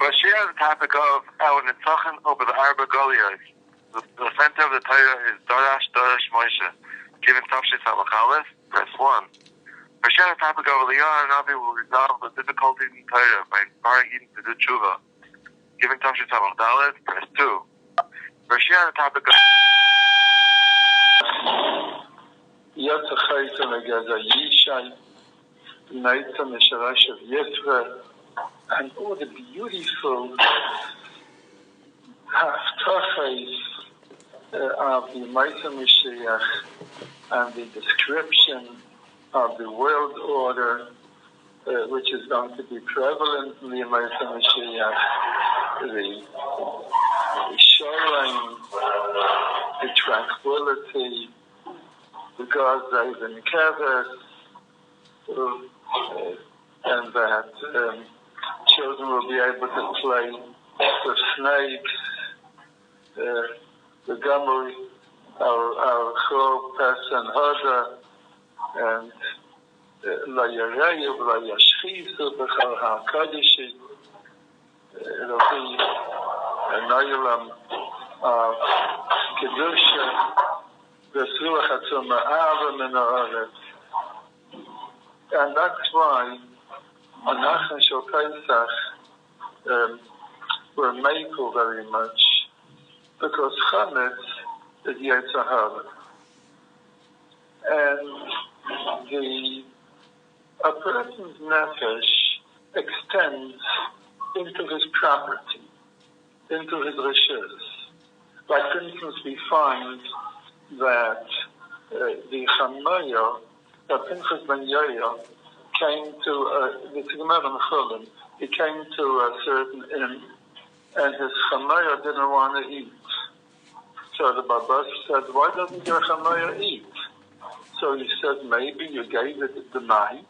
we're sharing the topic of our Nitzachin over the Arba Goliath. The center of the torah is torah moshe. Given Tafshis Halachalis, verse 1. We're sharing the topic of Eliyahu and Navi will resolve the difficulties in torah by inspiring Eden to do tshuva. Given Tafshis Halachalis, verse 2. We're sharing the topic of and all the beautiful haftachos of the Moshe Mashiach and the description of the world order which is going to be prevalent in the Moshe Mashiach, the shalom, the tranquility, the God's and Keves, and that children will be able to play with snakes, the Gamuri, our Chol, Pes, and Hoda, and La Yareyu, La Yashchizu, Bechal HaKadoshi. It'll be a Nayulam of Kedusha, the Sruach HaTzuma Ava Min HaOretz. And that's why on Nachman Shel Pesach, we're makel very much, because Chametz is Yetzer Hara. And a person's nefesh extends into his property, into his rishus. Like, for instance, we find that the Chamaya, that Pinchas ben Yair, came to the Gemara Mechulim. He came to a certain inn, and his Chamaya didn't want to eat. So the Baba said, "Why doesn't your Chamaya eat?" So he said, "Maybe you gave it the night.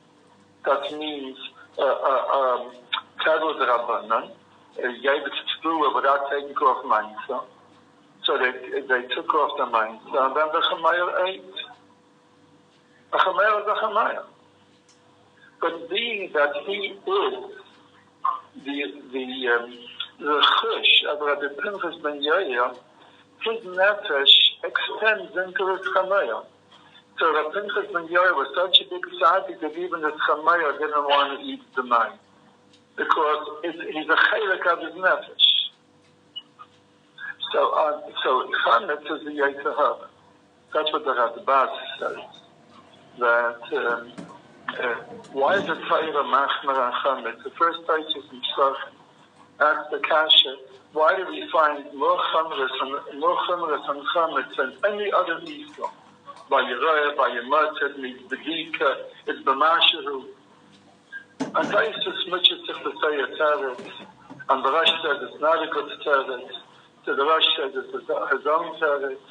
That means Kavod Rabbanan. You gave it to Tzvua without taking off Mainza. So they took off the Mainza, and then the Chamaya ate. A Chamaya is a Chamaya. But being that he is the Chush of Rabbi Pinchas ben Yair, his nefesh extends into his Chamaya. So Rabbi Pinchas ben Yair was such a big tzaddik that even his Chamaya didn't want to eat the mine, because he's a chaylik of his nefesh. So Chametz is the Yetzer Hara. That's what the Radbaz says. That why is the Torah machmer on Chametz? The first place is in Tzachim. Ask the Kasha, why do we find more chumras on Chametz than any other Yisrael? By Yeroeh, by Yemotzet, Bedika, it's B'mashahu. And Taisa smutches sich the Seyyah Teretz, and the Rosh says it's not a good Teretz, so the Rosh says it's his own Teretz,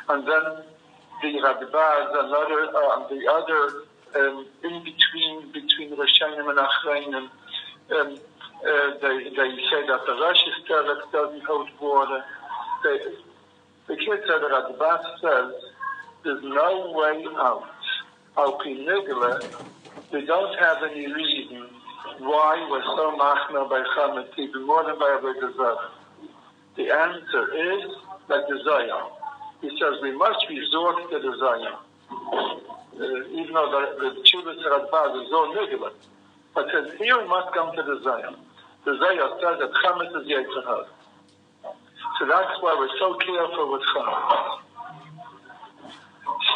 and then the Radbaz and the other in between Rishonim and Achreinim, they say that the Rosh's Teretz doesn't hold water. The kid said that Radbaz says there's no way out. Al Pi Nigla, we don't have any reason why we're so machmer by Chametz, even more than by Avodah Zarah. The answer is like the Zohar. He says we must resort to the Zohar. Even though the Tshuvas Radbaz is all Nigla. But says here we must come to the Zohar. The Zohar says that Chametz is Yetzer Hara. So that's why we're so careful with Chametz.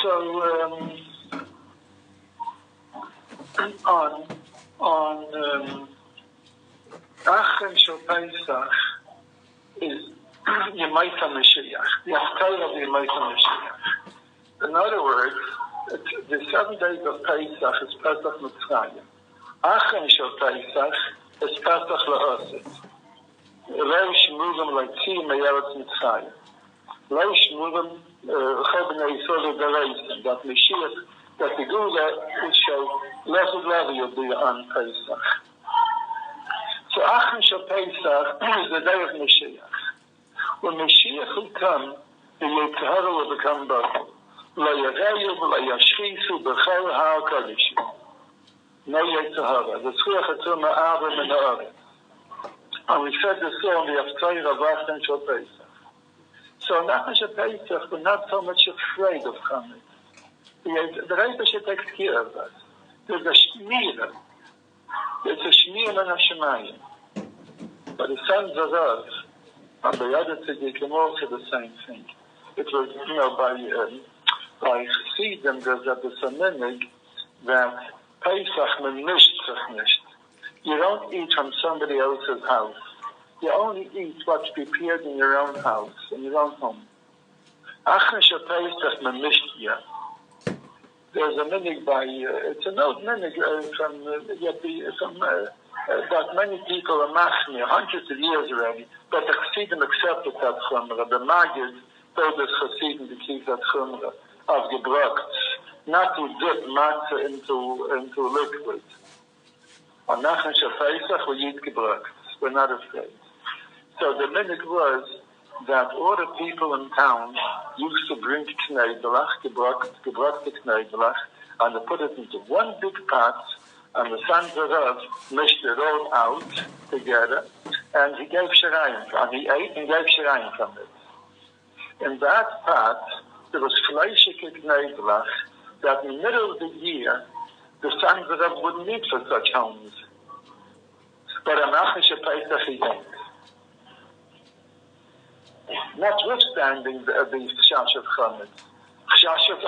So on Achim Shel Pesach is Yemaita Mashiach, the Haftarah of the Yemaita Mashiach. In other words, the 7 days of Pesach is Pesach Mitzrayim. Achim Shel Pesach is Pesach La'oset. Leu Shmugim Leitzim Me'eretz Mitzrayim. Leu Shmugim Chebnei Yisrael D'Reisen, that Mashiach, that the Gula will show less and less will be on Pesach. So Achim Shel Pesach is the day of Mashiach. When Mashiach will come, the Yetzer Hara will become bottled. La Yareyu v'la Yashchizu b'chol HaKadoshi. No Yetzer Hara. The Sruach HaTzuma Ava Min HaOretz. And we said this on the Haftarah of Achron Shel Pesach. So on Achron Shel Pesach, we're not so much afraid of Chametz. The Rebbe should take care of us. There's a shmini. There's a shmini and a shemayim. But the sons of us, and the other tzaddikim also the same thing. It was, by Chassidim, there's a minig that Pesach memisht sich nicht. You don't eat from somebody else's house. You only eat what's prepared in your own house, in your own home. Achron Shel Pesach memisht ya. There's a minig by, it's an old minig from that many people are machmir, hundreds of years already, but the Chassidim accepted that chumrah. The Maggid told the Chassidim to keep that chumrah of gebrukt, not to dip matzah into liquid. On Achron Shel Pesach, we eat gebrukt. We're not afraid. So the minig was that all the people in town used to bring kneidelach, gebrakte kneidelach, and they put it into one big pot, and the sons of Rav mixed it all out together, and he gave shirayim, and he ate and gave shirayim from it. In that pot, there was fleishike kneidelach that in the middle of the year, the sons of Rav wouldn't eat for such homes. But on Achron Shel Pesach he ate. Notwithstanding the chash of chametz, chash of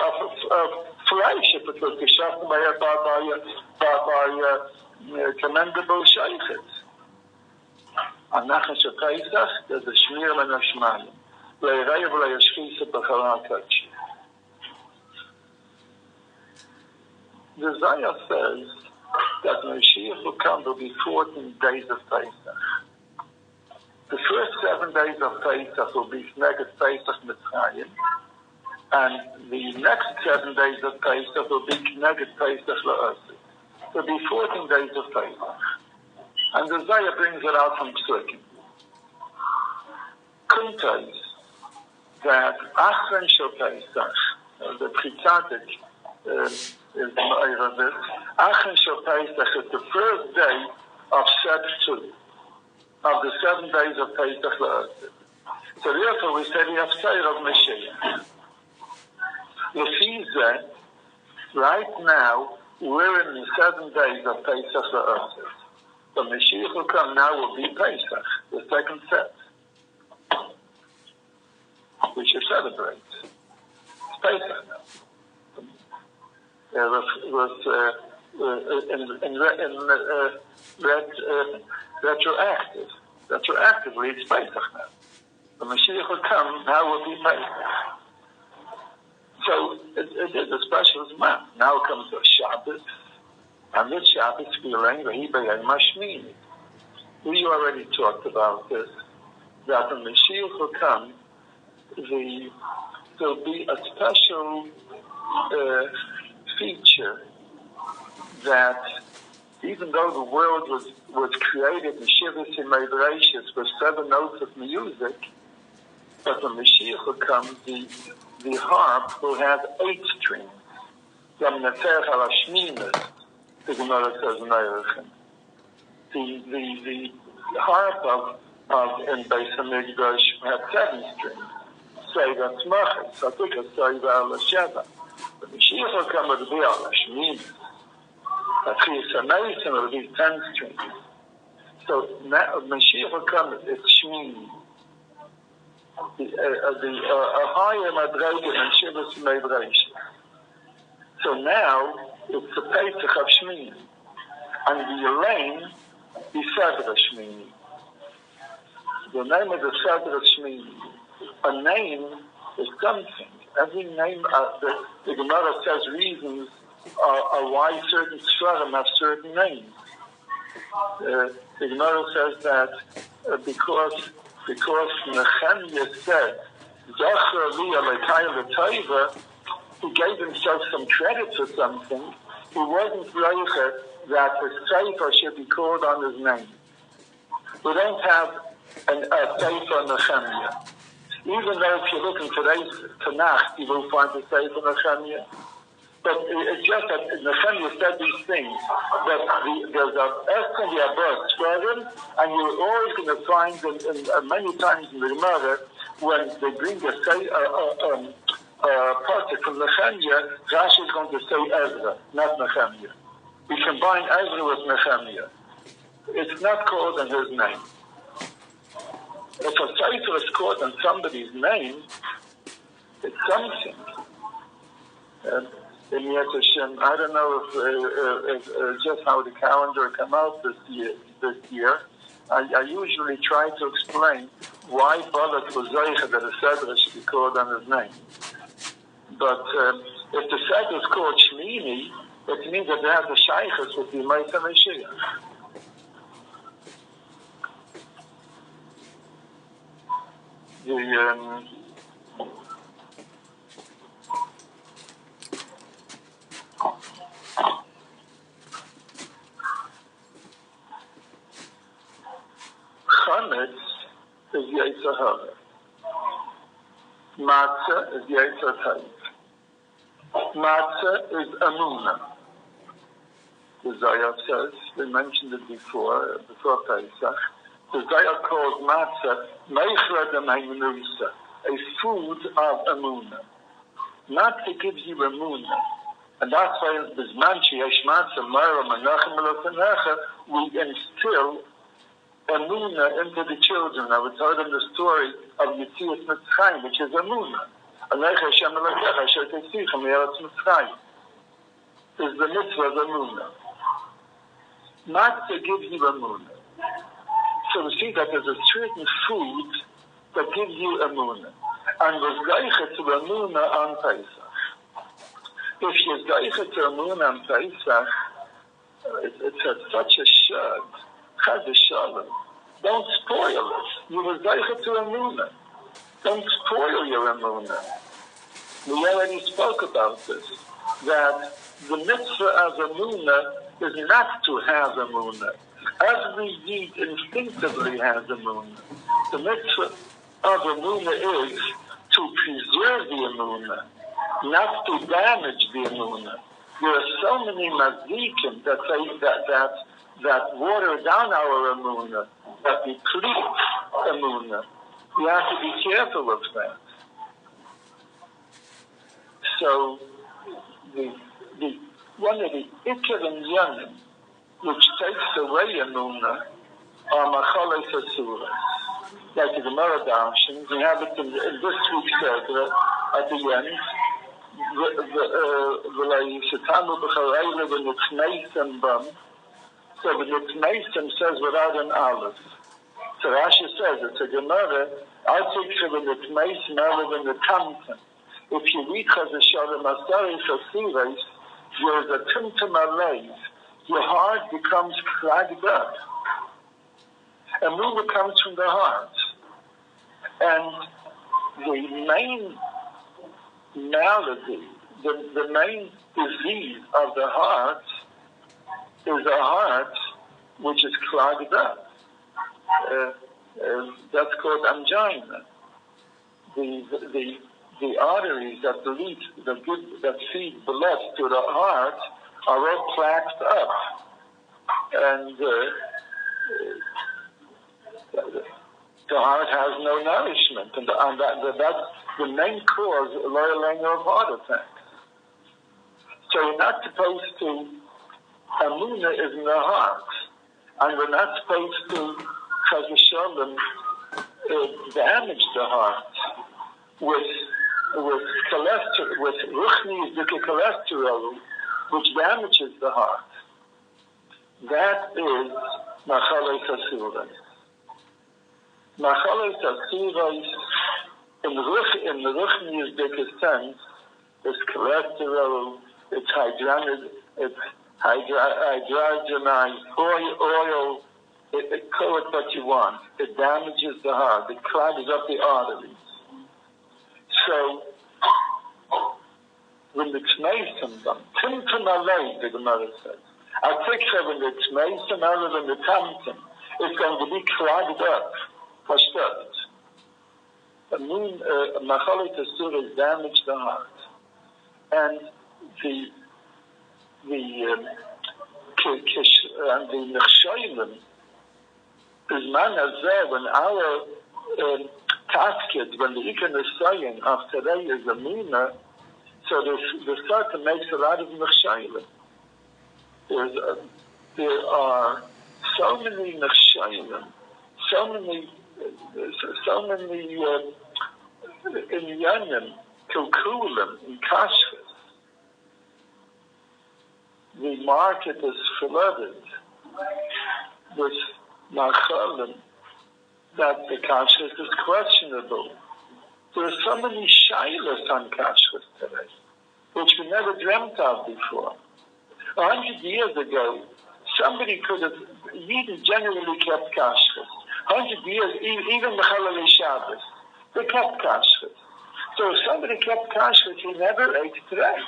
flesh, if it was geschaffen by commendable sheiches. On Achron Shel Pesach, there's a shmir and a shmini. Le'irei v'le'yashchisa b'chal ha'kach. The Zayah says that Mashiach will come, there will be 14 days of Pesach. The first 7 days of Pesach will be Neged Pesach Mitzrayim, and the next 7 days of Pesach will be Neged Pesach La'asik. There will be 14 days of Pesach. And the Zayah brings it out from Psukim. Kuntais, that Achron Shel Pesach, the Pritzadik, is the Ma'ir of it. Achron Shel Pesach is the first day of Seb 2. Of the 7 days of Pesach La'asik. So therefore we say the Haftarah of Mashiach. Lefize, right now, we're in the 7 days of Pesach La'asik. The Mashiach will come now will be Pesach, the second set. We should celebrate. It's Pesach now. Retroactively, it's Pesach now. The Mashiach will come, now will be Pesach. So it is a special month. Now comes the Shabbos, and this Shabbos we learn the shmini. We already talked about this, that the Mashiach will come, there'll be a special feature that even though the world was created in Shivas and Medrashis with 7 notes of music, but when Mashiach will come, the harp will have 8 strings. The harp of in Beis Hamikdash had 7 strings. Say that's Machas, I think it's Say Sheva. The Mashiach will come with the Shmini. Will be 10 strings. So now Mashiach will come, it's shmini. A higher madrega than Shivas Medrash. So now it's the Pesach of shmini, and the Elaine is Sedra shmini. The name of the Sedra shmini. A name is something. Every name, the Gemara says reasons why certain Shvarim have certain names. The Gemara says that because Nehemiah said, he gave himself some credit for something, he wasn't reicher that the Sefer should be called on his name. We don't have a Sefer Nehemiah. Even though if you're looking today's Tanakh, you will find the Sefer Nehemiah. But it's just that Nehemiah said these things, that there's a Esther and the Abba spreading, and you're always going to find many times in the Gemara, when they bring a part from Nehemiah, Rashi is going to say Ezra, not Nehemiah. We combine Ezra with Nehemiah. It's not called in his name. If a cipher is called in somebody's name, it's something. In Yet Hashem, I don't know if just how the calendar came out this year. I usually try to explain why Balak was Zeicha that a Seder should be called on his name. But if the Seder is called Shmini, it means that it has a Shaykhus with the Moshe Mashiach. Chametz is Yetzer Hara. Matzah is Yetzer Tov. Matzah is Amunah. The Zohar says, we mentioned it before Pesach. The Zohar calls matzah Meichra d'Meinusa, a food of Amunah. Matzah gives you Amunah. And that's why in Bismanchi, Yeshmatzah, Mara, Menachem, Elokenecha, we instill Amunah into the children. I would tell them the story of Yetzias Mitzrayim, which is Amunah. Alecha Hashem Elokecha, Asher Tetzichem, Yeretz Mitzrayim. Is the mitzvah of Amunah. Matzah gives you Amunah. So we see that there's a certain food that gives you Amunah. And was Geicha to Amunah on Pesach. If you're Geicha to Amunah on Pesach, it's at such a shad. Chaz Shalom. Don't spoil it. You was Geicha to Amunah. Don't spoil your Amunah. We already spoke about this. That the mitzvah of Amunah is not to have Amunah. Every deed instinctively has Amunah. The mitzvah of Amunah is to preserve the Amunah, not to damage the Amunah. There are so many mazdikim that say that water down our Amunah, that deplete Amunah. We have to be careful of that. So, one of the Iker and Yanim, which takes away Amunah, are Machalei Sasuras. Like the Gemara Darshans, we have it in this week's Seder at the end. So the Nitzmeisim says without an aleph. So Rashi says, it's a Gemara, I'll take for the Nitzmeisim other than the Tamtim. If you read Chazashara Masari Sasuras, there's a Timtim Alev. Your heart becomes clogged up. Amunah comes from the heart. And the main malady, the main disease of the heart is a heart which is clogged up. That's called angina. The arteries that feed blood to the heart are all plaqued up, and the heart has no nourishment, and that's the main cause of heart attack. So we're not supposed to, Amunah is in the heart, and we're not supposed to, Chaz v'shalom, damage the heart with cholesterol, with ruchni cholesterol, which damages the heart. That is Machalei Sasuras. Machalei Sasuras, in the ruchni's biggest sense, is cholesterol, it's hydrogenized oil, call it what you want. It damages the heart. It clogs up the arteries. So, when the Tmeisim, Timtim Alei, the Gemara says, I'll take her when the Tmeisim other than the Tamtim, it's going to be clogged up. Verstört. Machalei Sasuras damage the heart. And Nechsholim is man as there when our tasked when the Ikon is saying of today is a Mina, so the Satan makes a lot of Nechsholim. There are so many Nechsholim, so many inyanim, kilkulim, and kashrus. The market is flooded with machalim that the kashrus is questionable. There are so many shaylas on kashrus today, which we never dreamt of before. 100 years ago, somebody could have, Yidden generally kept kashrus. 100 years, even the Chalal Shabbos, they kept kashrus. So if somebody kept kashrus, he never ate treif.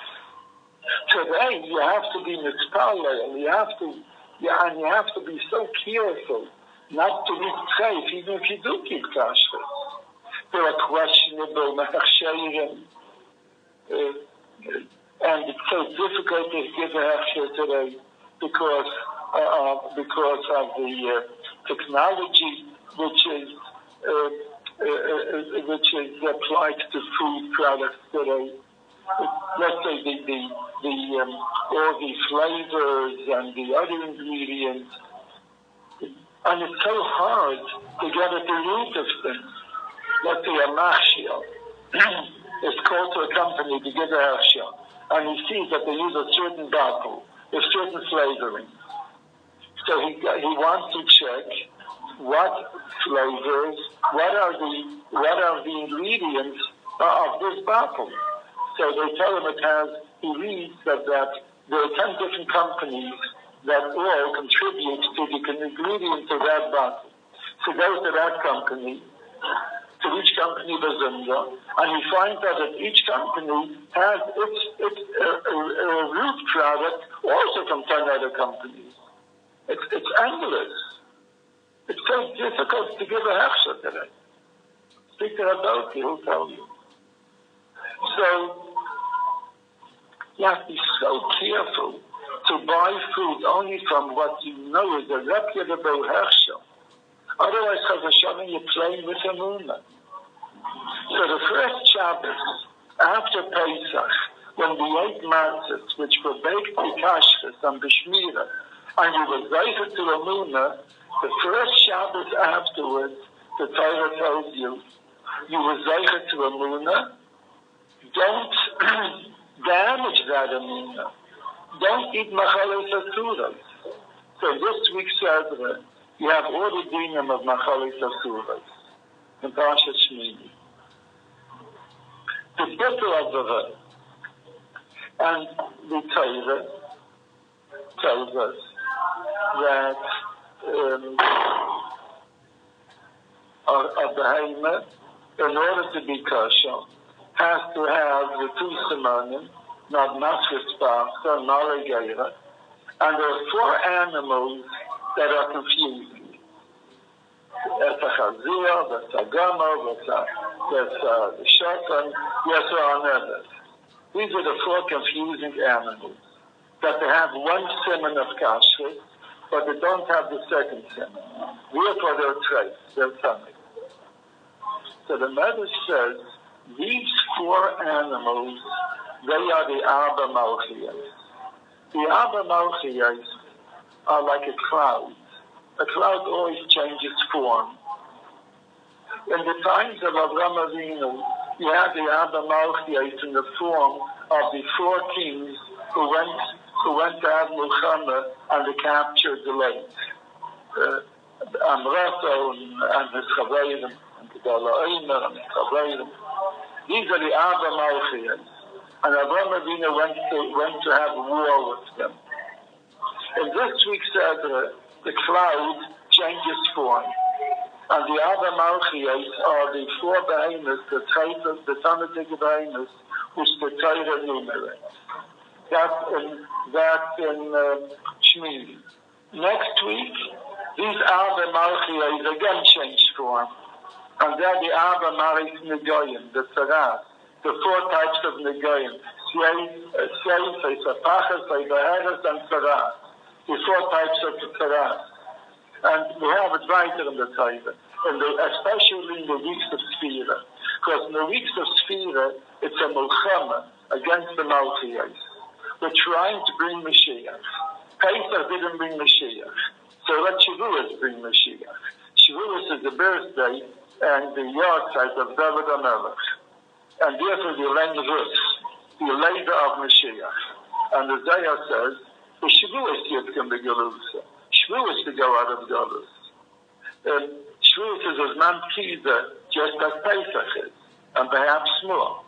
Today, you have to be mitzpalel, you have to be so careful not to eat treif, even if you do keep kashrus. There are questionable machsherim, and it's so difficult to give a hechsher today because of the technology which is applied to food products today. Let's say all the flavors and the other ingredients, and it's so hard to get at the root of things. Let's say a machshel is called to a company to give a hechsher, and he sees that they use a certain bottle, a certain flavoring. So he wants to check what flavors, what are the ingredients of this bottle. So they tell him he reads that there are 10 different companies that all contribute to the ingredients of that bottle. So he goes to that company, to each company Bazinga, and he finds out that each company has its root product also from 10 other companies. It's endless. It's so difficult to give a hechsher today. Speak to Rabbi, he'll tell you. So you have to be so careful to buy food only from what you know is a reputable hechsher. Otherwise, Chas v'Shalom, you're playing with Emunah. So the first Shabbos after Pesach, when we ate matzahs, which were baked with kashrus and b'shmira, and you were zeicher to Emunah, the first Shabbos afterwards, the Torah tells you were zeicher to Emunah. Don't damage that Emunah. Don't eat machalos asuras. So this week's Sedra, you have all the dinim of machalos asuras in Parashat Shmini. The bitter of the verse, and the Torah tells us that a behemoth, in order to be kosher, has to have the two simonim, not masrispach, so nalageira, and there are 4 animals that are confusing. There's a chazir, there's a gamo, there's a shatan, there's a another. These are the 4 confusing animals, that they have one simon of kashrus, but they don't have the second simon. Therefore, they're traits, they're tummy. So the Medrash says, these 4 animals, they are the Arba Malchiyos. The Arba Malchiyos are like a cloud. A cloud always changes form. In the times of Avraham Avinu, you had the Arba Malchiyos in the form of the 4 kings who went to have Milchama and they captured the lake. Amrato and his Chavayim, and Gedala Eimer and his Chavayim. These are the Arba Malchiyos. And Avraham Avinu went to have war with them. In this week's Sedra, the cloud changes form. And the Arba Malchiyos are the 4 behemoths, the Tanatik behemoths, which the Torah enumerates. That's in Shmini. Next week, these Arba Malchiyos again change form. And they're the Arba Maris Negoyim, the Saras, the 4 types of Negoim, Seif, Sapachas, Beheres, and Tzara. The 4 types of Tzara. And we have it right in the Torah, especially in the weeks of Sphira. Because in the weeks of Sphira, it's a Mulchama against the Malchiyos. We're trying to bring Mashiach. Pesach didn't bring Mashiach. So let Shavuos bring Mashiach. Shavuos is the birthday and the yahrzeit of David HaMelech. And therefore the Len Rus, the leader of Mashiach. And the Zayah says, the Shavuos yet can be Galusa. Shavuos to go out of Galus. Shavuos is as man Kiza, just as Pesach is, and perhaps more.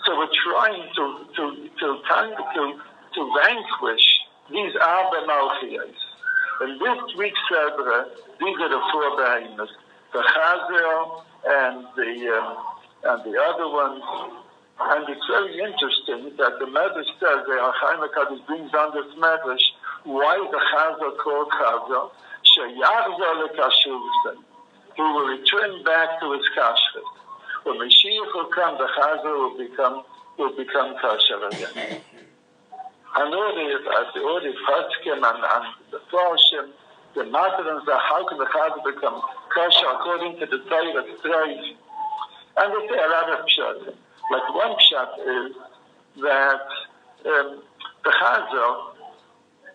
So we're trying to vanquish these Arba Malchiyos. In this week's Sedra, these are the 4 behemoths, the Chazer and the other ones. And it's very interesting that the Medrash says, the Chaim HaKadosh brings down this Medrash, why the Chazer called Chazer? Sheyachzor lekashuvsen. He will return back to his kashrut. When Mashiach will come, the Chazer will become kosher again. And all the Chatzkim and the Farshim, the Matarans, how can the Chazer become kosher according to the Torah Strife? And they say a lot of pshat. Like one pshat is that the Chazer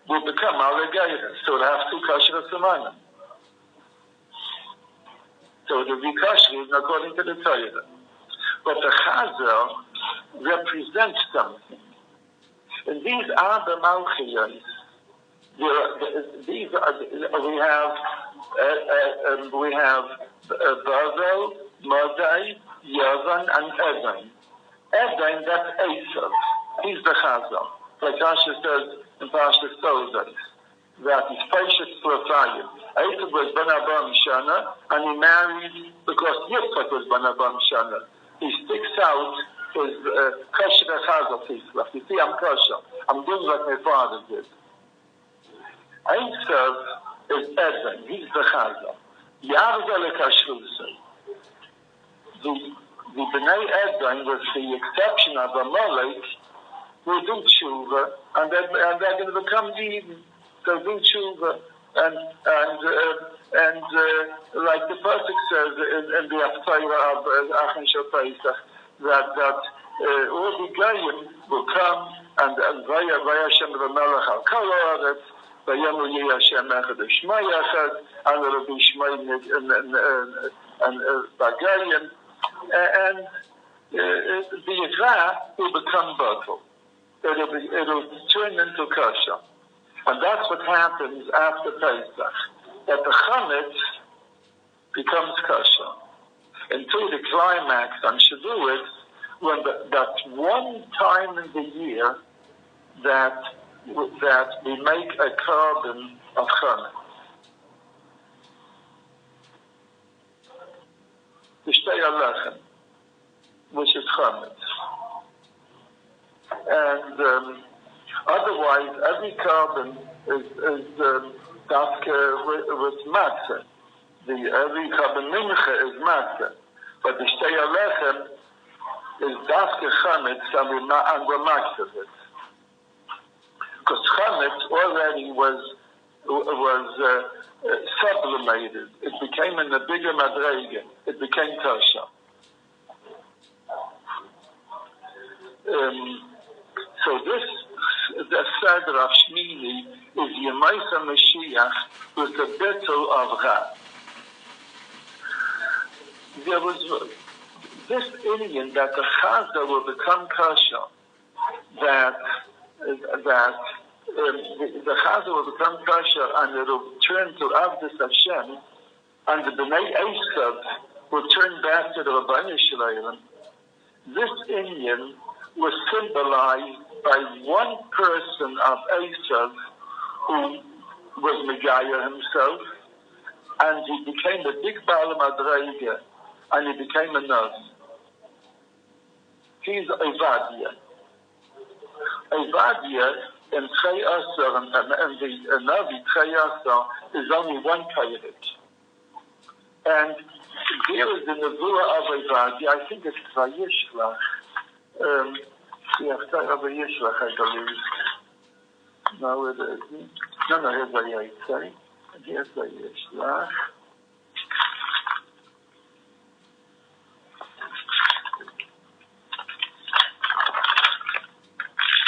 will become Alegayra, so it'll have 2 kosher semanim. So the will be kosher according to the Torah. But the Chazer represents something. And these are the Malchiyos. We have Bavel, Modai, Yavan, and Eden. Eden, that's Esav. He's the Chazer. Like Asher says in Pasha Solzai, that he's patient for a fire. Esav was Ben Abam Shana, and he married because Yitzchak was Ben Abam Shana. He sticks out his kosher Chazer Tislach. You see, I'm kosher. I'm doing like my father did. Esav is Eden. He's the Chazer. Yachzor lekashuvsen. The Bnei Eden, with the exception of Amalek, will do tshuva, and they're going to become Eden. They'll do tshuva, and like the Pasuk says in the Haftarah of Achan Shel Pesach, that all the Goyim will come and Vaya Hashem v'Melech al Kol Haaretz, Vayomer Yeh Hashem Echad Shmai Echad, and there will be Shmai and Bagayim, and the Yisra will become Batel. It'll turn into kosher. And that's what happens after Pesach. That the Chametz becomes kosher. Until the climax on Shavuot, when that's one time in the year that we make a carbon of Chametz. The Shtei Alechem, which is Chametz. And otherwise, every carbon is dafke with matzah. Every carbon mincha is matzah. But the Shtei Alechem is dafke chametz, and we're matzah it. Because chametz already was sublimated. It became in the bigger madrega. It became kosher. So the Seder of Shmini is Yemaisa Mashiach with the battle of Ra. There was this Indian that the Chazer will become kosher, that the Chazer will become kosher and it will turn to Avdus Hashem, and the Bnei Esav will turn back to the Rabbanei Shalom. This Indian was symbolized by one person of Esav who was Megaya himself, and he became a big Baal Madreiga, and he became a nurse. He's Evadia. Evadia in Chei Asar, and the Navi Chei Asar is only one Kairit. And there is the Nevuah of Evadia, I think it's Vayishlach, The Haftarah Vayishlach, I believe. No, it isn't. No, here's Vayitzai. Here's Vayishlach.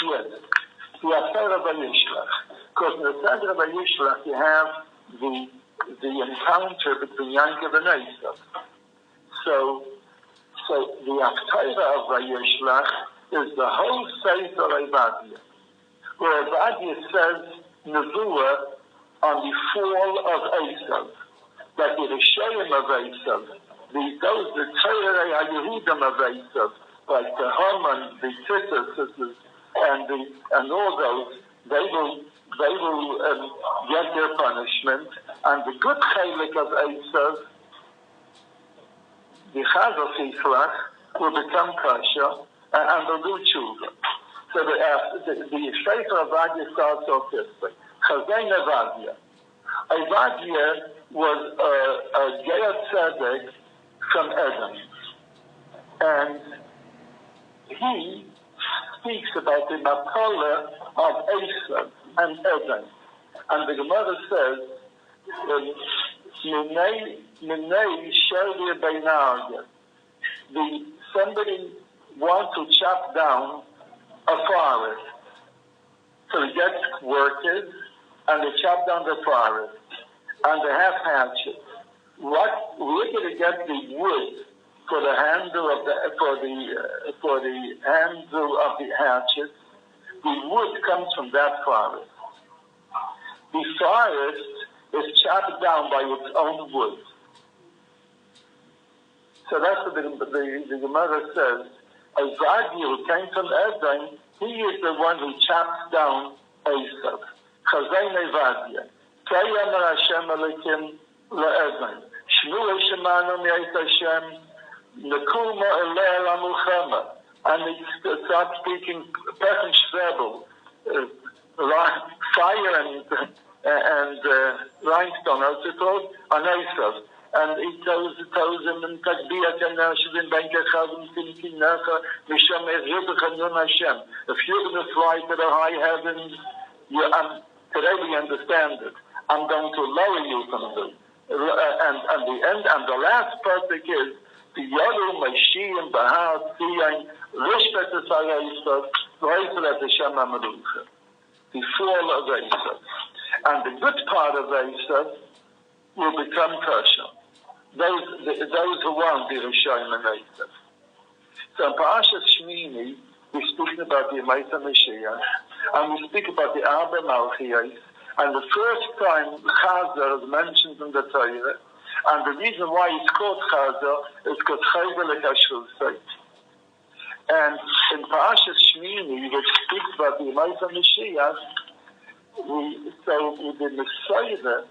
Yes, the Haftarah Vayishlach. Because in the Haftarah Vayishlach, you have the encounter between Yankov and Esav. So the Haftarah of Vayishlach is the whole Sefer Evadia, where Evadia says Nevuah on the fall of Esav, that the Rishayim of Esav, the Torah Yehudim of Esav, like the Haman, the Titus, and all those, they will get their punishment, and the good chalik of Esav, the Chazal Yishlach, will become kosher and will do tshuva. So the Sefer Evadia starts off this way. Chazain Evadia. Evadia was a Geir Tzedek from Edom, and he speaks about the Mapala of Esav and Edom. And the Gemara says, somebody wants to chop down a forest. So he gets workers and they chop down the forest and they have hatchets. We're going to get the wood for the handle of the handle of the hatchet. The wood comes from that forest. The forest is chopped down by its own wood. So that's what the Gemara says. Evadia, who came from Edom, he is the one who chops down Esav. Chazain Evadia. Kayamar Hashem Elokim leEdom. Shmu Shemanu Me'et Hashem. Nekuma Eleh Lamulchama. And he starts speaking Pechen Shvebel, fire and rhinestone, as it called, on Esav. And he tells him in Takbiyat Yanashim Bankachazim Tinkinaka Misham Ezrubach Nun Hashem. If you're going to fly to the high heavens, today we understand it. I'm going to lower you from them. And the end and the last pasuk is the Yoru Mashiyim Bahar Siyan Rishbet Esav Reiselet Hashem Amalucha. The fall of Esav. And the good part of Esav will become kosher. Those who want the Rishayim and Esav. So in Parashat Shmini, we're speaking about the Yemaita Mashiach, and we speak about the Arba Malchiyos, and the first time Chazar is mentioned in the Torah, and the reason why it's called Chazar is because Chazar Lekashrusay. And in Parashat Shmini, which speaks about the Yemaita Mashiach, with the Messiah,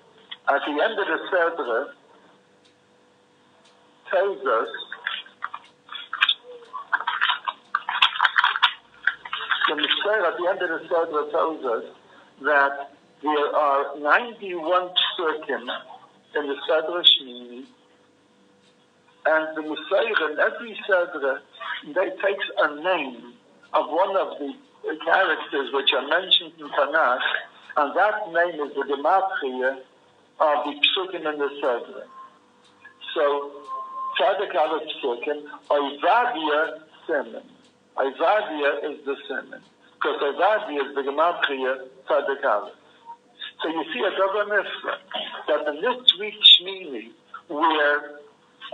at the end of the Sedra, tells us the Messiah at the end of the Sedra tells us that there are 91 psukim in the Sedra Shmini, and the Messiah in every Sedra, they takes a name of one of the characters which are mentioned in Tanakh, and that name is the gematria of the psukim in the Sedra. So, Tzaddik Aleph psukim, Oivadia Simen. Oivadia is the Simen. Because Oivadia is the gematria Tzaddik Aleph. So you see a double mitzvah, that in this week's Shmini, where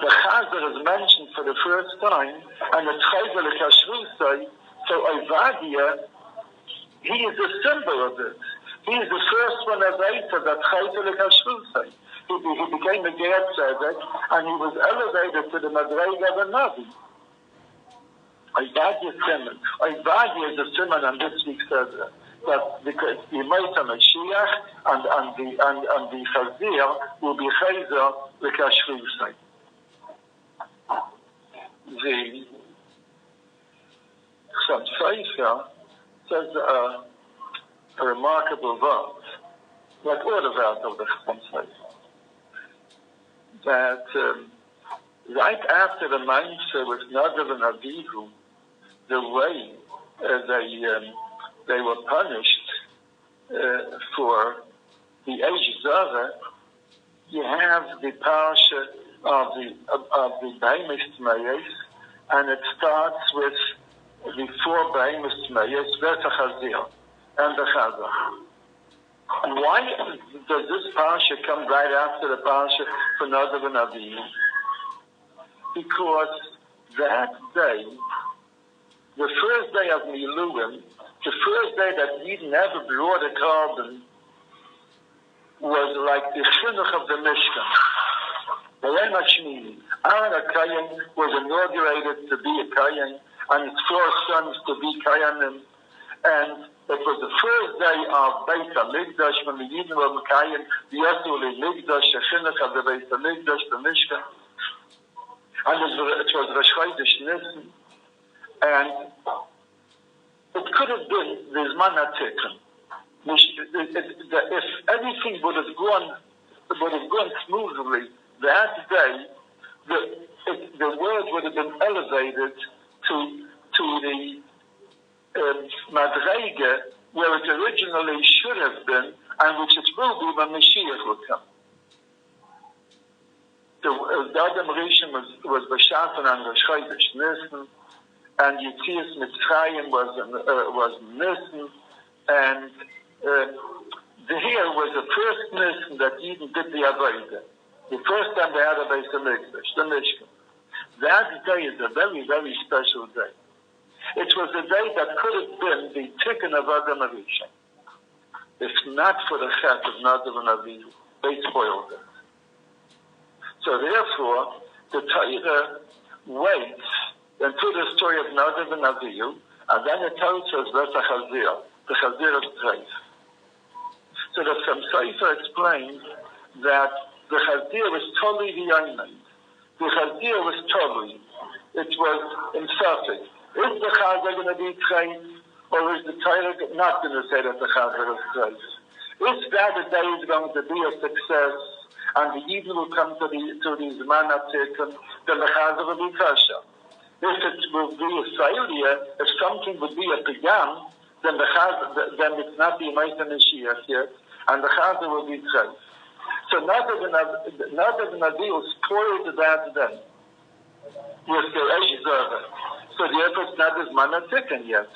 the Chazar is mentioned for the first time, and the Chayzer Lekashrusay, so Oivadia, he is the symbol of it. He is the first one of Esav that Chayzer Lekashrusay. He became a Ger Tzedek, and he was elevated to the Madrega of a Navi. Oivadia Simen. Oivadia is the Simen on this week's Sedra. That because the Yemaita Mashiach and the Chazir will be Chayzer Lekashrusay. The Chassam Sofer says a remarkable verse, like all the verses of the Chassam Sofer, that right after the Mainzer with Nadav and Avihu, the way they were punished for the Eish Zara, you have the parsha of the Behemoth Tmayes, and it starts with the 4 Behemoth Tmayes, V'Tachazir, and the Chazar. And why does this parsha come right after the parsha for Nadav and Avihu? Because that day, the first day of Miluim, the first day that Eden ever brought a carbon, was like the chinuch of the Mishkan. The Yom HaShmini. Aaron HaKayin was inaugurated to be a Kayin, and his 4 sons to be Kayanim. And it was the first day of Beit HaMikdash, when the Yidden were Kayin, the Yosef Mikdash, the chinuch of the Beit HaMikdash, the Mishkan. And it was Rosh Chodesh Nisan. And it could have been the Zman HaTikun. If everything would have gone smoothly that day, the word would have been elevated to the Madrege where it originally should have been, and which it will be when Mashiach will come. The Adam Rishon was B'Shatan and Rosh Chodesh Nisan, and Yetzias Mitzrayim was Nisan, and here was the first Nisan that Eden did the Avodah. The first time they had a Beis HaMikdash, the Mishkan. That day is a very, very special day. It was a day that could have been the tikkun of Adam Rishon. If not for the chet of Nadav and Avihu, they spoiled it. So therefore, the Torah waits until the story of Nadav and Avihu, and then it tells us that's a Chazir, the Chazir of Treif. So the Sam Sefer explains that the Chazir was totally the The Chazir was totally. It was in suffix. Is the Chazir going to be Treif, or is the Torah not going to say that the Chazir is Treif? If that day is going to be a success, and the Yidden will come to the Zman HaTikun, then the Chazir will be Kasha. If it will be a failure, if something would be a pigam, then it's not the Yemaita Mashiach yet, and the Chazir will be Treif. So Nadav and Avihu spoiled that day with the Eish Zara. So therefore it's not as Zman HaTikun yet.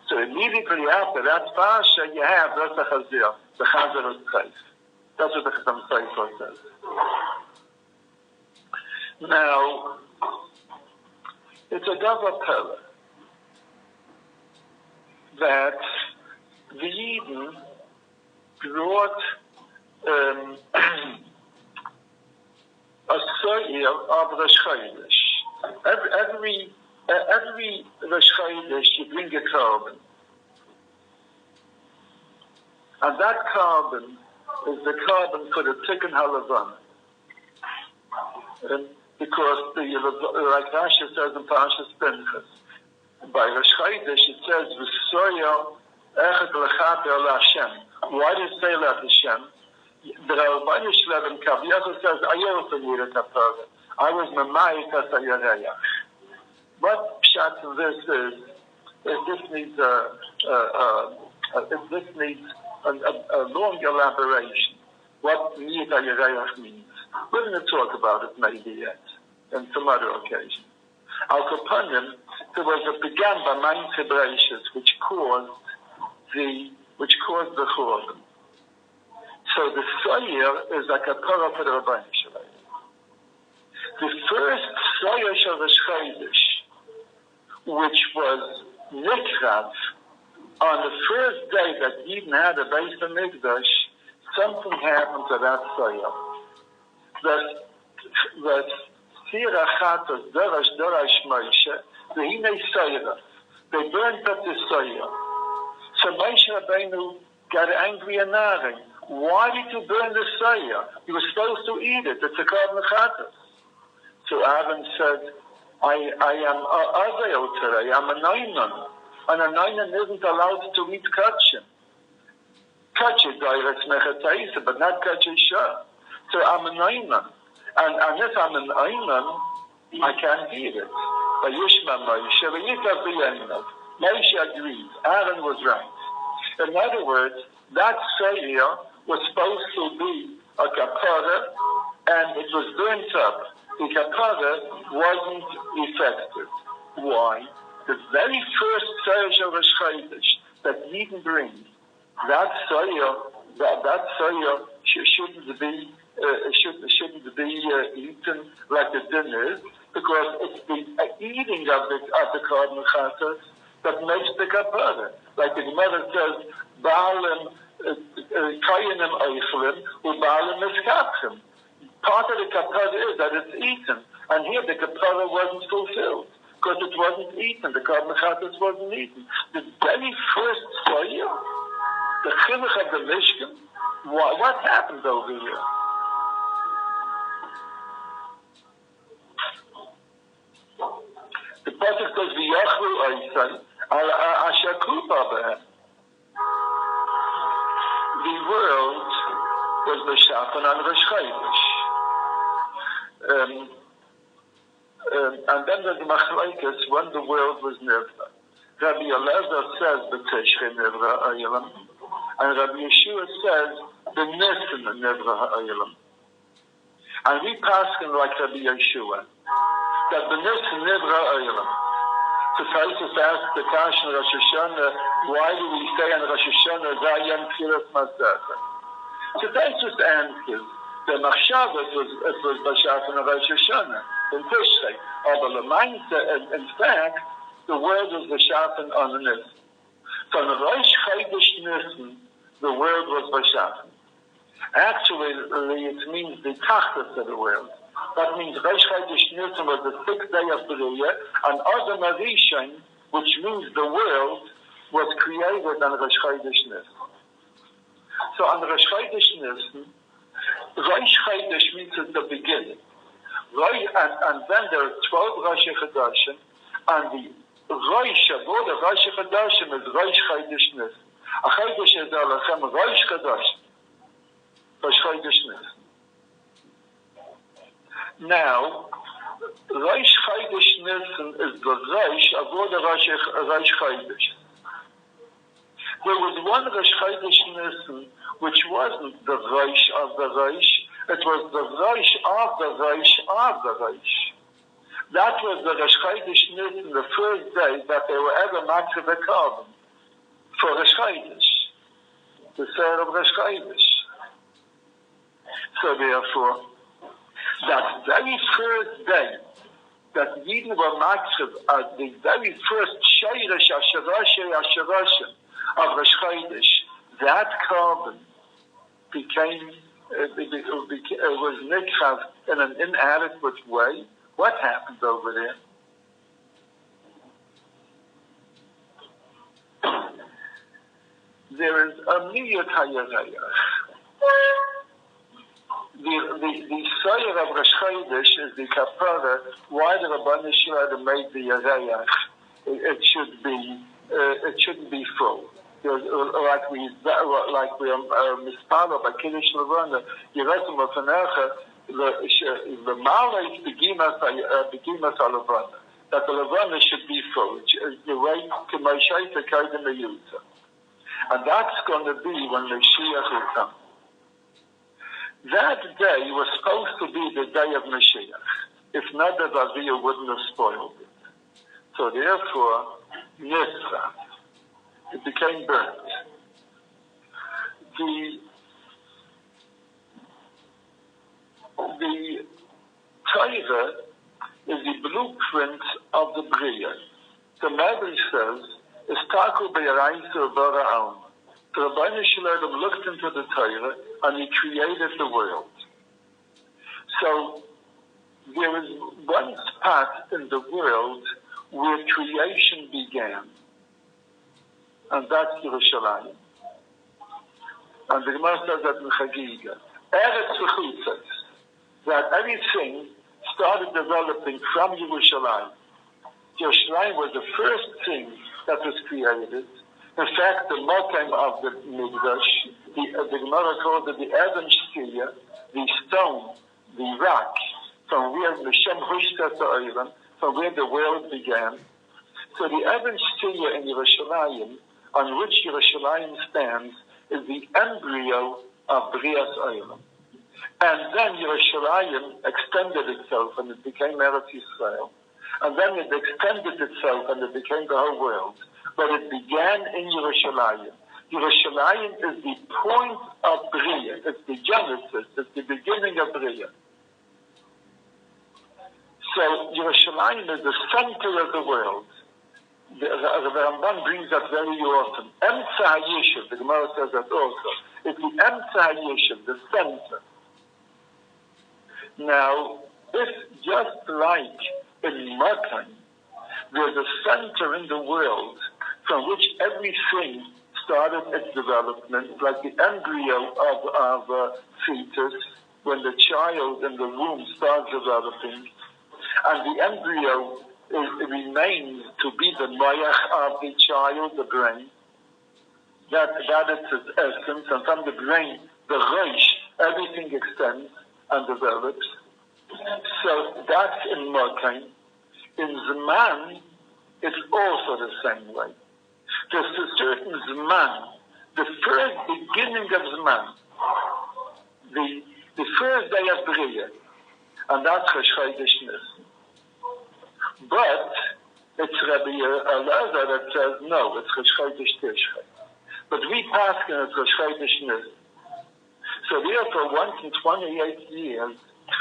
So immediately after that parsha, you have that's the Chazir, the Chazir is Treif. That's what the Chassam Sefer says. Now, it's a double pillar that the Yidden brought a soil of Rosh Chodesh. Every Rosh Chodesh you bring a carbon. And that carbon is the carbon for the Tikkun HaLavan. Because like Rashi says in Parashas Pinchas, by Rosh Chodesh it says, V'soyo echet l'chat el Hashem. Why does it say that Hashem? The Rabbi Shlev in Kaviyach says, I was Mamayit as a Yereyach. What pshat in this is, this needs a long elaboration. What Niyat HaYereyach means. We're going to talk about it maybe yet, on some other occasion. Al Kapanim, there was a began by Main Tibracious, which caused the Chorban. So the Soyer is like a Torah for the Rabbi Shalom. The first Soyer Shel Rosh Chodesh, which was Nikrav, on the first day that Eden had a Beis HaMikdash, something happened to that Soyer. That Sira Chatos, Dorash Moshe, the Hine Soyer, they burned up the Soyer. So Moshe Rabbeinu got angry and nagging. Why did you burn the Soyer? You were supposed to eat it. It's a carbon chatos. So Aaron said, I am Azael today. I'm a Noinon. And a Noinon isn't allowed to eat kachin. Kachin, direct mechataisa, but not kachin shah. So I'm a Noinon. And if I'm an Noinon, I can't eat it. Moshe agreed. Aaron was right. In other words, that Seir was supposed to be a kapara, and it was burnt up. The kapara wasn't effective. Why? The very first Seir of Rosh Chodesh that Eden brings, that Seir shouldn't be eaten like the din is, because it's the eating of the carbon chatas that makes the kapara. Like the Gemara says, Baalim kayanim oichlim ubaalim miskapchim. Part of the kapara is that it's eaten, and here the kapara wasn't fulfilled because it wasn't eaten. The carbon chatas wasn't eaten. The very first soil, the chinuch of the Mishkan, what happened over here? The pasuk says, "V'yachlu oisan al asher kupa behem." The world was b'shafan on Rosh Chodesh. And then there's the machlokes when the world was nivra. Rabbi Elazar says b'teshre nivra ha'olam, and Rabbi Yeshua says the nissen nivra ha'olam. And we paskin like Rabbi Yeshua that the nissen nivra ha'olam. So Taisus asked the Kash in Rosh Hashanah, why do we say in Rosh Hashanah Zayam Kiras Masasa? So Taisus answers, the Machshavah it was Bashaf in Rosh Hashanah, in Tishrei. But in fact, the word was Bashaf on the Nissen. So in Rosh Chodesh Nissen, the word was Bashaf. Actually, it means the Tachlis of the world. That means Rosh Chodesh Nissen was the 6th day of the year, and Adam Arishon, which means the world, was created on Rosh Chodesh Nissen. So on Rosh Chodesh Nissen, Rosh Chodesh means at the beginning. And then there are 12 Rosh Chodeshim, and the Rosh of all the Rosh Chodeshim is Rosh Chodesh Nissen. A Chodesh is Alachem Rosh Chodeshim. Rosh Chodesh Nissen. Now, Rosh Chodesh Nissen is the Rosh of all the Rosh Chodesh. There was one Rosh Chodesh Nissen which wasn't the Rosh of the Rosh, it was the Rosh of the Rosh of the Rosh. That was the Rosh Chodesh Nissen, the first day that they were ever matched the carbon for Rosh Chodesh, the Seir of Rosh Chodesh. So therefore, that very first day that Yidden were matched at the very first Sheirish Asherashim of Rosh Chodesh, that carbon was nikhav in an inadequate way. What happened over there? There is a miyat hayarayach. The Seir of Rosh Chodesh is the kapara. Why the Rabban Yeshua made the yarayach? It shouldn't be full. Like we are mispalo by Kiddush Levana, Yeresim Afanecha, the Mala is begimas Levana, that the Levana should be full. The way to Moshe to Kaidem Yutza, and that's going to be when Mashiach will come. That day was supposed to be the day of Mashiach. If not, the Aviyah wouldn't have spoiled it. So therefore, Nisra. It became burnt. The torah is the blueprint of the Bria. The Medrash says, "Istaku be'yaraisa bara'am." The Rabbeinu Shalom looked into the Torah and he created the world. So there is one spot in the world where creation began. And that's Yerushalayim. And the Gemara says that in Chagiga. Eretz v'chutzos, that everything started developing from Yerushalayim. Yerushalayim was the first thing that was created. In fact, the motem of the Mikdash, the Gemara called it the Eden Shkiya, the stone, the rock from where from where the world began. So the Eben Shtiya in Yerushalayim, on which Yerushalayim stands, is the embryo of Brias Olam. And then Yerushalayim extended itself and it became Eretz Yisrael. And then it extended itself and it became the whole world. But it began in Yerushalayim. Yerushalayim is the point of Bria. It's the genesis. It's the beginning of Bria. So Yerushalayim is the center of the world. The Ramban brings that very often. Emtza HaYishuv, the Gemara says that also. It's the Emtza HaYishuv, the center. Now, if just like in Makan, there's a center in the world from which everything started its development, like the embryo of a fetus, when the child in the womb starts developing, and the embryo remains to be the moyach of the child, the brain. That is its essence, and from the brain, the reish, everything extends and develops. So that's in Mokain. In Zman, it's also the same way. There's a certain Zman, the first beginning of Zman, the first day of Bria, and that's Chodesh Nisan. But it's Rabbi Elazar that says, no, it's Chodesh Tishrei. But we pass in it's Chodesh Nisan. So therefore, once in 28 years,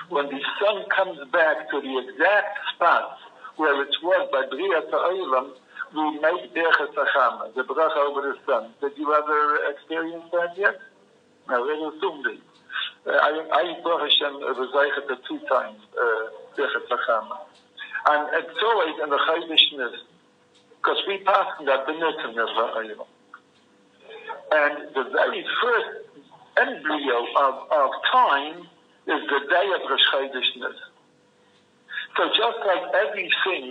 when the sun comes back to the exact spot where it was by Bria Ta'olam, we make Berchet Hachama, the bracha over the sun. Did you ever experience that yet? No, very soon. I Baruch Hashem was like 2 times Berchet Hachama. And it's always in the Chodesh Nisan, because we pass in that B'nitim Nisan. And the very first embryo of time is the day of Rosh Chodesh Nisan. So just like everything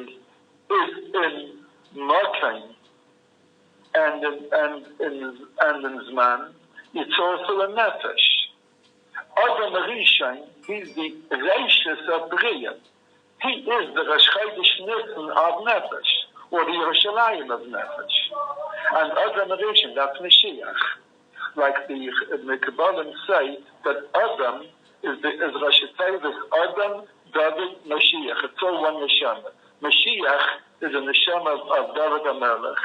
is in Mokain and in Zman, it's also a Nefesh. Adam Rishon, he's the Reishis of Bria. He is the Rosh Chodesh Nisan of Nefesh, or the Yerushalayim of Nefesh. And Adam Rishon, that's Mashiach. Like the Kabbalim say that Adam is Rosh Hashanah, Adam, David, Mashiach. It's all one neshama. Mashiach is a neshama of David HaMelech,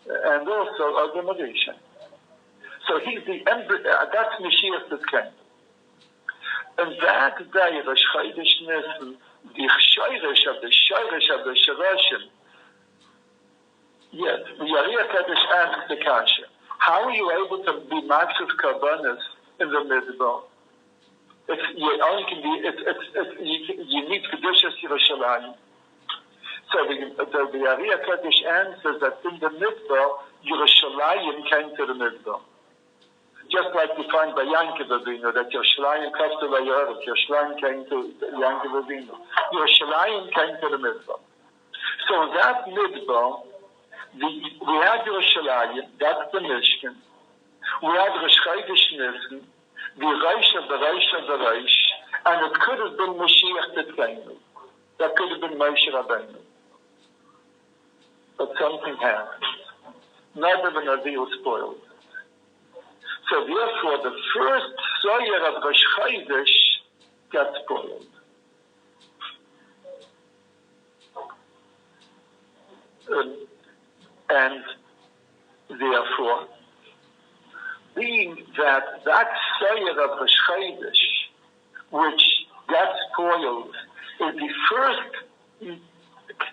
and also Adam Rishon. So he's the that's Mashiach that came. And that day, Rosh Chodesh Nisan, the Shoresh of the Shorashim. Yes, the Yariyah Kaddish asks the Kasha, how are you able to be matzah karbanos in the Midbar? You need Kedushas Yerushalayim. So the Yariyah Kaddish answers that in the Midbar, Yerushalayim came to the Midbar. Just like we find by Yankiv Avinu, that Yerushalayim comes to Vayoret, Yerushalayim came to Yankiv Avinu. Yerushalayim came to the Midbar. So in that Midbar, we had Yerushalayim, that's the Mishkan. We had Rosh Chodesh Nisan, the Reish of the Reish of the Reish, and it could have been Mashiach Tzidkenu. That could have been Moshe Rabbeinu. But something happened. Neither the Navi was spoiled. So therefore, the first Zoyer of Rosh Chodesh got spoiled. And therefore, being that Zoyer of Rosh Chodesh, which got spoiled, is the first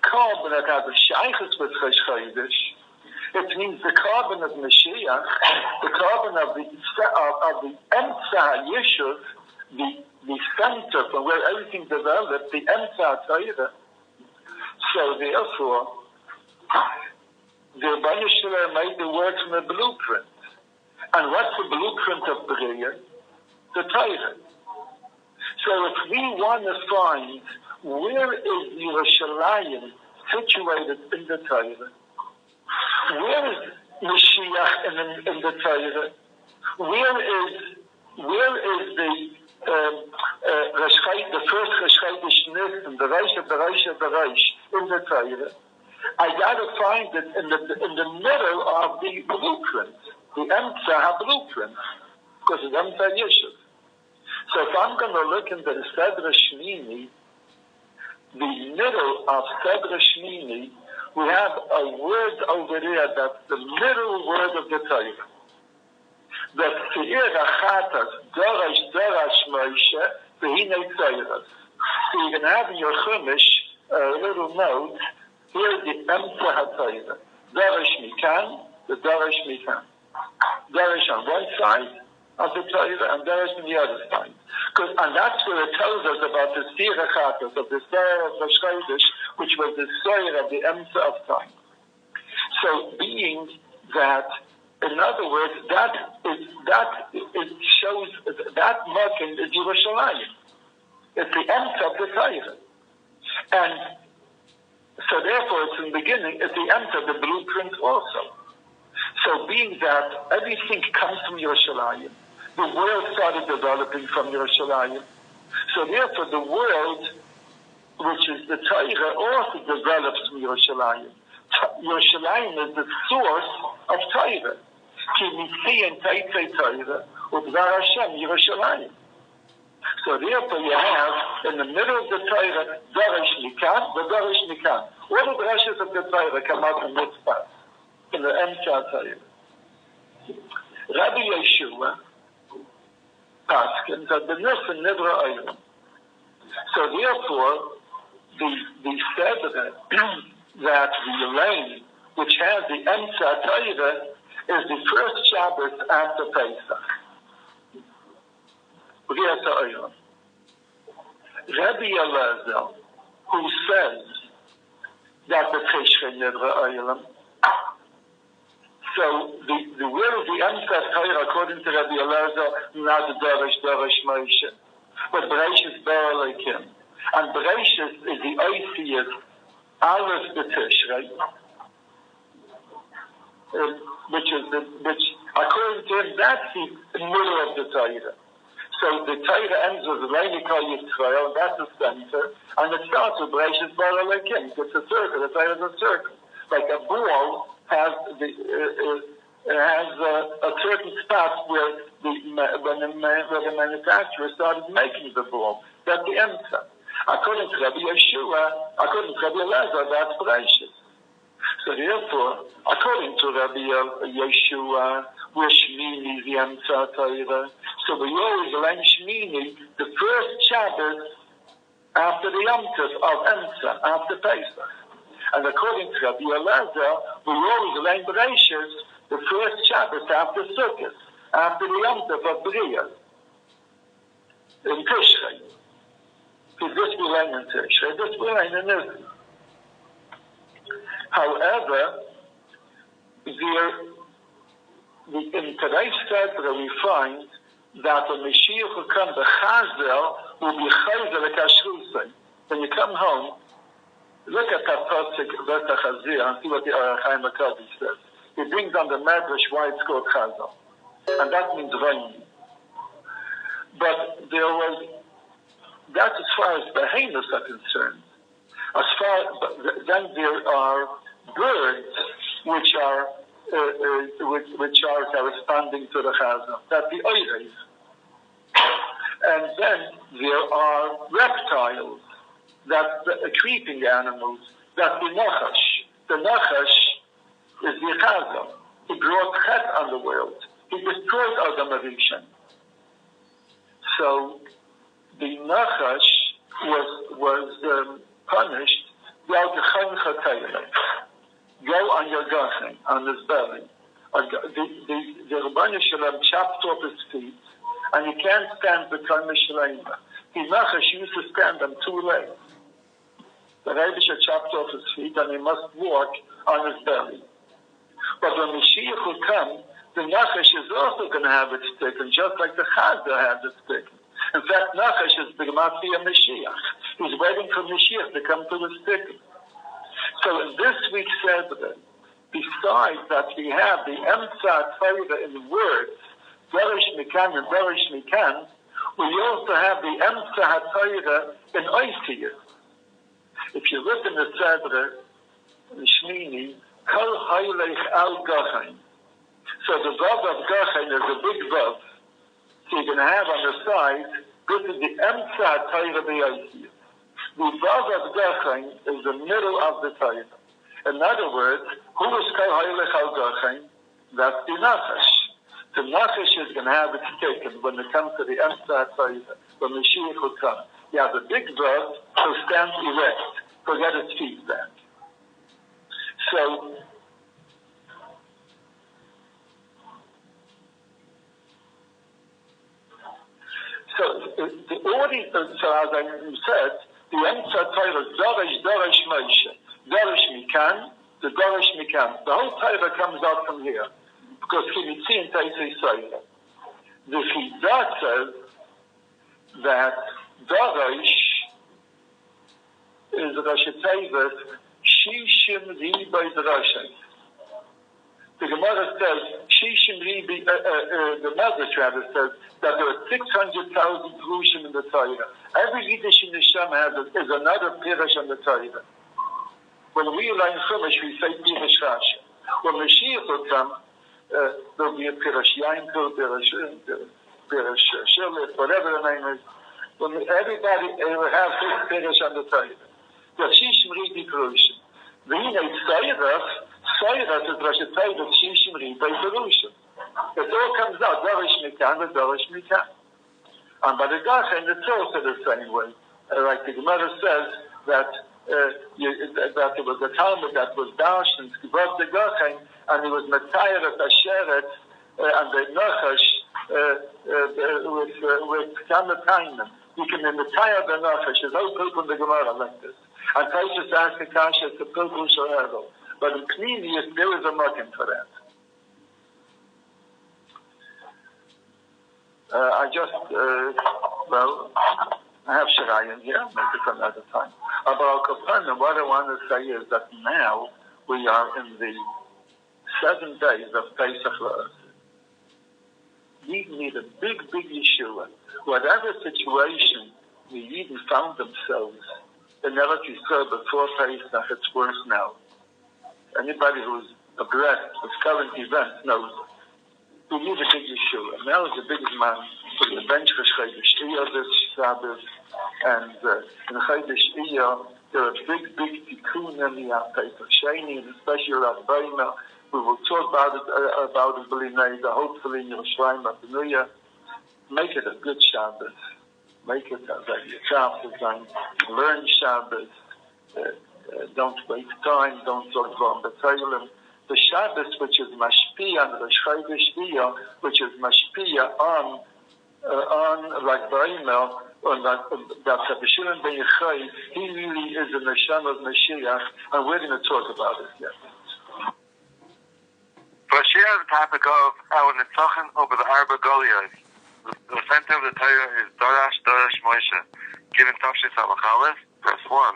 carbon that has a shaykhus with Rosh Chodesh. It means the carbon of Mashiach, the carbon of the Emtza Yishuv, the center from where everything developed, the Emtza Torah. So therefore, the Rebbeinu Shalom made the words from a blueprint. And what's the blueprint of Bria? The Torah. So if we want to find where is Yerushalayim situated in the Torah, where is Mashiach in the Torah? Where is the first Chodesh Nisan, the Reish in the Torah, I got to find it in the middle of the blueprint, the Emtza blueprint, because it's Emtza Yeshuv. So if I'm going to look into the Sedra Shmini, the middle of Sedra Shmini, we have a word over there that's the middle word of the Torah. The Seir Achatas, Dorash Moshe, V'hinei Torah. So you can have in your Chumash a little note. Here is the Emtza HaTorah. Dorash Mikan, the Dorash Mikan. Dorash on one side of the Torah and Dorash on the other side. And that's where it tells us about the Seir Achatas, of the Seir of Rosh Chodesh, which was the Seir of the Emtza of time. So being that, in other words, it shows that Makan is Yerushalayim. It's the Emtza of the Torah. And so therefore it's in the beginning, it's the Emtza, the blueprint also. So being that everything comes from Yerushalayim, the world started developing from Yerushalayim. So therefore the world, which is the Torah, also develops from Yerushalayim. Yerushalayim is the source of Torah. So therefore you have in the middle of the Torah Dorash Mikan, the Dorash Mikan. All the brushes of the Torah come out in this part, in the Emtza Torah. Rabbi Yeshua Paskin that the Nisan Nidra Olam. So therefore the Sedra that the lane which has the Emtza Torah is the first Shabbos after Pesach. Rabbi Elazar, who says that the Tishre Nidra Olam, so the word of the Emtza Torah, according to Rabbi Elazar, not the Dorash Moshe, but Bereshis Bar Elokim. And Bereshis is the Oisiyat Aleph the Tishrei, which according to him, that's the middle of the Torah. So the Torah ends with Leinikah Yisrael, that's the center, and it starts with Bereshis Bar Elokim. It's a circle. The Torah is a circle, like a ball has a certain spot where the manufacturer started making the ball. That's the Emtza. According to Rabbi Yeshua, according to Rabbi Elazar, that's Bereshis. So therefore, according to Rabbi Yeshua, we're shmini the Emtza Torah. So we always learn shmini, the first Shabbos after the Emtza of Emtza, after Pesach. And according to Rabbi Elazar, we always learn Bereshis, the first Shabbos after Sukkot, after the Emtza of Bria, in Tishrei. Because this we learn in Tishrei, this we learn in Nisan. However, in today's Sedra we find that the Mashiach will come, the Chazel will be Chazel Kashrusay. When you come home, look at that pasuk, Veta Chazir, and see what the Arachaim HaKadosh says. He brings on the Medrash why it's called Chazel. And that means rain. But that's as far as behemoths are concerned. Then there are birds which are corresponding to the Chazel. That's the Oireis. And then there are reptiles. That's the creeping animals. That's the Nachash. The Nachash is the Chazel. He brought Chet on the world. He destroyed Adam Avishan. So the Nachash was punished. Go on your gachin, on his belly. The Rebbeinu Shalom chopped off his feet, and he can't stand the Kalmah Shalema. The Nachash used to stand on two legs. The Rebbe chopped off his feet, and he must walk on his belly. But when Mashiach will come, the Nachash is also going to have its stick, and just like the Chazel has its stick. In fact, Nachash is the Gematria Mashiach. He's waiting for Mashiach to come to his stick. So in this week's Sedra, besides that we have the Emtza Torah in words, Derish Mikan and Derish Mikan, We also have the Emsa HaTorah in Oisiyah. If you look in the Tzedra, the Shmini, Kol Haylech Al Gachain. So the Vav of Gachain is a big Vav. So you're going to have on the side, this is the Emsa HaTorah B'Oisiyah. The Vav of Gachain is the middle of the Torah. In other words, who is Kol Haylech Al Gachain? That's the Nachash. The Nachash is going to have its taken when it comes to the Emsa HaTorah, when Mashiach will come. You have a big Vav who stands erect. Forget its feet back. So the order, so as I said, the Emsa Torah is Darash Moshe, Darash Mikan, the Darash Mikan. The whole Torah comes out from here because Kimitzi and Taisei Soya. The Chidah says that Darash is Rosh Tevet Shishim Ribai Drashay. The Gemara says Shishim Ribai. The Medrash rather says that there are 600,000 Drushim in the Torah. Every Yiddish in the Shem is another Pirish on the Torah. When we learn Chumash, we say Pirish Rashi. When Mashiach will come, there'll be a Pirish Yainkel, Pirish Shilif, whatever the name is. When everybody will have his Pirish on the Torah. The Shishim Ribai Drushim. The Hinei Soyrach is Rosh Tevet Shishim Ribai Drushim. It all comes out, Darash Mikan, and Darash Mikan. And by the Gachain, it's also the same way. Like the Gemara says that there was a Talmud that was dashed and above the Gachain, and he was Matayar at Asheret, and the Nachash with Kamatainim. You can Matayar the Nachash, there's no proof in the Gemara like this. And Taishas asked the Kasha, it's a Pilgul Shahadol. But in Knidius, there is a muckin for that. I have Shirayim here, maybe for another time. About Kapanim, what I want to say is that now we are in the 7 days of Pesach La'as. We need a big Yeshua. Whatever situation the Yidden found themselves in Eretz Yisrael before Pesach, it's worse now. Anybody who's abreast with current events knows it. We need a big Yeshua. Now is the biggest man for the bench for Chodesh Iyah this Shabbos, and in Chodesh Iyah there are big tikkunim. We have Pesach Sheni, and especially Rav Boimer. We will talk about it B'linei, hopefully in Yerushalayim at the New Year. Make it a good Shabbos. Make it as a Yitzhak design. Learn Shabbos. Don't waste time. Don't talk about the Torah. The Shabbos, which is mashpia, and the Chodesh Iyah, which is mashpia on like Ba'imel, on that Rabbi Shimon ben Yochai, he really is in the Shem of Mashiach, and we're going to talk about it yet. For share the topic of our Nitzachin over the Arba Goliath. The center of the Torah is Darash Moshe, given Tafshis Halachalis, verse 1.